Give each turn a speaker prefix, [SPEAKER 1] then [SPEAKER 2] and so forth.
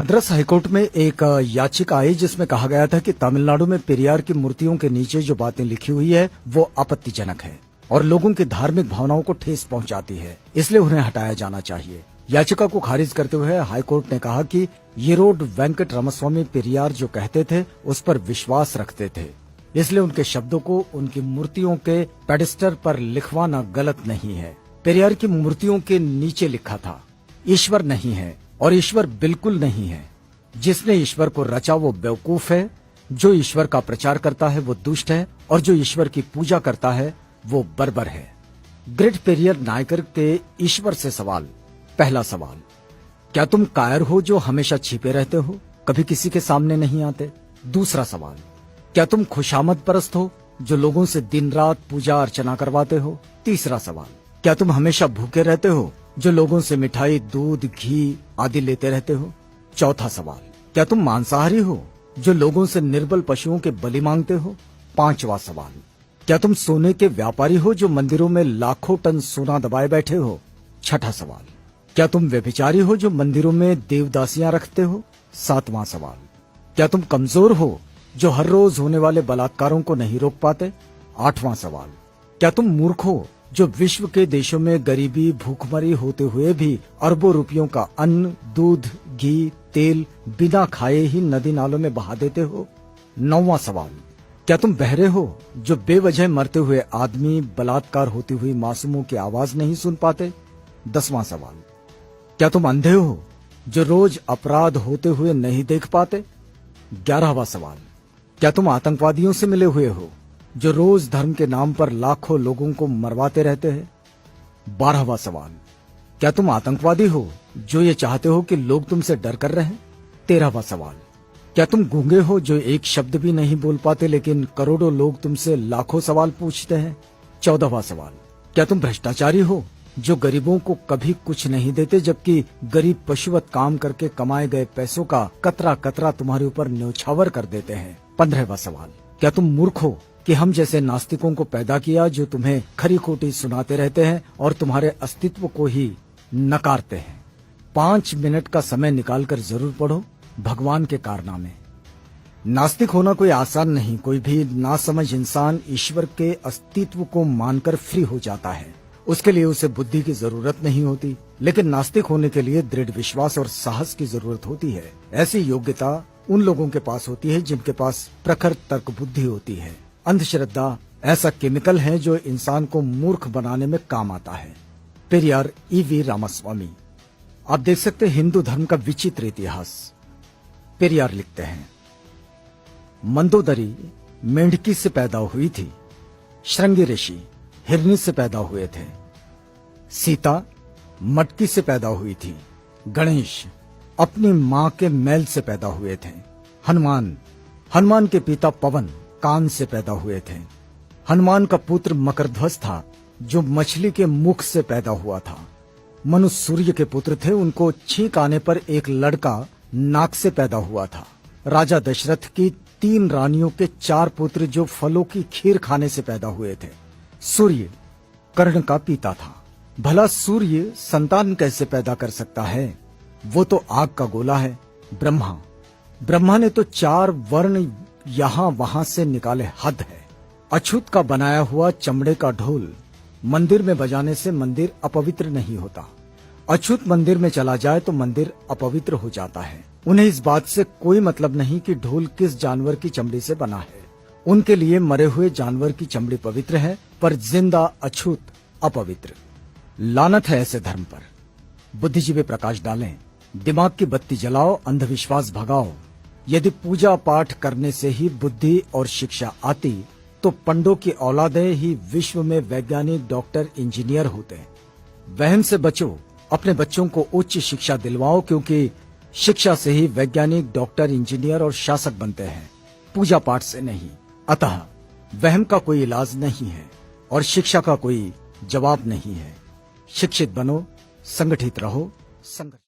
[SPEAKER 1] Madras high court में एक याचिका आई जिसमें कहा गया था कि तमिलनाडु में पेरियार की मूर्तियों के नीचे जो बातें लिखी हुई है वो आपत्तिजनक है और लोगों की धार्मिक भावनाओं को ठेस पहुंचाती है, इसलिए उन्हें हटाया जाना चाहिए। याचिका को खारिज करते हुए हाईकोर्ट ने कहा कि ये रोड वेंकट रामास्वामी पेरियार जो कहते थे उस पर विश्वास रखते थे, इसलिए उनके शब्दों को उनकी मूर्तियों के पेडिस्टर पर लिखवाना गलत नहीं है। पेरियार की मूर्तियों के नीचे लिखा था, ईश्वर नहीं है और ईश्वर बिल्कुल नहीं है। जिसने ईश्वर को रचा वो बेवकूफ है, जो ईश्वर का प्रचार करता है वो दुष्ट है और जो ईश्वर की पूजा करता है वो बर्बर है। ग्रेट पेरियर नायकर के ईश्वर से सवाल। पहला सवाल, क्या तुम कायर हो जो हमेशा छिपे रहते हो, कभी किसी के सामने नहीं आते? दूसरा सवाल, क्या तुम खुशामद परस्त हो जो लोगों से दिन रात पूजा अर्चना करवाते हो? तीसरा सवाल, क्या तुम हमेशा भूखे रहते हो जो लोगों से मिठाई, दूध, घी आदि लेते रहते हो? चौथा सवाल, क्या तुम मांसाहारी हो जो लोगों से निर्बल पशुओं के बलि मांगते हो? पांचवा सवाल, क्या तुम सोने के व्यापारी हो जो मंदिरों में लाखों टन सोना दबाए बैठे हो? छठा सवाल, क्या तुम व्यभिचारी हो जो मंदिरों में देवदासियां रखते हो? सातवां सवाल, क्या तुम कमजोर हो जो हर रोज होने वाले बलात्कारों को नहीं रोक पाते? आठवां सवाल, क्या तुम मूर्ख हो जो विश्व के देशों में गरीबी, भूखमरी होते हुए भी अरबों रुपयों का अन्न, दूध, घी, तेल बिना खाए ही नदी नालों में बहा देते हो? नौवां सवाल, क्या तुम बहरे हो जो बेवजह मरते हुए आदमी, बलात्कार होती हुई मासूमों की आवाज नहीं सुन पाते? 10वां सवाल, क्या तुम अंधे हो जो रोज अपराध होते हुए नहीं देख पाते? 11वां सवाल, क्या तुम आतंकवादियों से मिले हुए हो जो रोज धर्म के नाम पर लाखों लोगों को मरवाते रहते हैं? 12वां सवाल, क्या तुम आतंकवादी हो जो ये चाहते हो कि लोग तुमसे डर कर रहें? 13वां सवाल, क्या तुम गूंगे हो जो एक शब्द भी नहीं बोल पाते लेकिन करोड़ों लोग तुमसे लाखों सवाल पूछते हैं? 14वां सवाल, क्या तुम भ्रष्टाचारी हो जो गरीबों को कभी कुछ नहीं देते जबकि गरीब पशुवत काम करके कमाए गए पैसों का कतरा कतरा तुम्हारे ऊपर न्यौछावर कर देते हैं? 15वां सवाल, क्या तुम मूर्ख हो कि हम जैसे नास्तिकों को पैदा किया जो तुम्हें खरी खोटी सुनाते रहते हैं और तुम्हारे अस्तित्व को ही नकारते हैं? 5 मिनट का समय निकालकर जरूर पढ़ो भगवान के कारनामे। नास्तिक होना कोई आसान नहीं। कोई भी नासमझ इंसान ईश्वर के अस्तित्व को मानकर फ्री हो जाता है, उसके लिए उसे बुद्धि की जरूरत नहीं होती, लेकिन नास्तिक होने के लिए दृढ़ विश्वास और साहस की जरूरत होती है। ऐसी योग्यता उन लोगों के पास होती है जिनके पास प्रखर तर्क बुद्धि होती है। अंधश्रद्धा ऐसा केमिकल है जो इंसान को मूर्ख बनाने में काम आता है। पेरियार ईवी रामास्वामी। आप देख सकते हैं हिंदू धर्म का विचित्र इतिहास। पेरियार लिखते हैं, मंदोदरी मेंढकी से पैदा हुई थी, श्रृंगी ऋषि हिरनी से पैदा हुए थे, सीता मटकी से पैदा हुई थी, गणेश अपनी मां के मैल से पैदा हुए थे, हनुमान के पिता पवन कान से पैदा हुए थे, हनुमान का पुत्र मकरध्वज था जो मछली के मुख से पैदा हुआ था, मनु सूर्य के पुत्र थे, उनको छींक आने पर एक लड़का नाक से पैदा हुआ था, राजा दशरथ की 3 रानियों के 4 पुत्र जो फलों की खीर खाने से पैदा हुए थे, सूर्य कर्ण का पिता था। भला सूर्य संतान कैसे पैदा कर सकता है? वो तो आग का गोला है। ब्रह्मा ने तो 4 वर्ण यहां वहां से निकाले, हद है। अछूत का बनाया हुआ चमड़े का ढोल मंदिर में बजाने से मंदिर अपवित्र नहीं होता। अछूत मंदिर में चला जाए तो मंदिर अपवित्र हो जाता है। उन्हें इस बात से कोई मतलब नहीं कि ढोल किस जानवर की चमड़ी से बना है। उनके लिए मरे हुए जानवर की चमड़ी पवित्र है पर जिंदा अछूत अपवित्र। लानत है ऐसे धर्म पर। बुद्धिजीवी प्रकाश डालें, दिमाग की बत्ती जलाओ, अंधविश्वास भगाओ। यदि पूजा पाठ करने से ही बुद्धि और शिक्षा आती तो पंडों की औलादें ही विश्व में वैज्ञानिक, डॉक्टर, इंजीनियर होते। वहम से बचो, अपने बच्चों को उच्च शिक्षा दिलवाओ क्योंकि शिक्षा से ही वैज्ञानिक, डॉक्टर, इंजीनियर और शासक बनते हैं, पूजा पाठ से नहीं। अतः वहम का कोई इलाज नहीं है और शिक्षा का कोई जवाब नहीं है। शिक्षित बनो, संगठित रहो, संगठित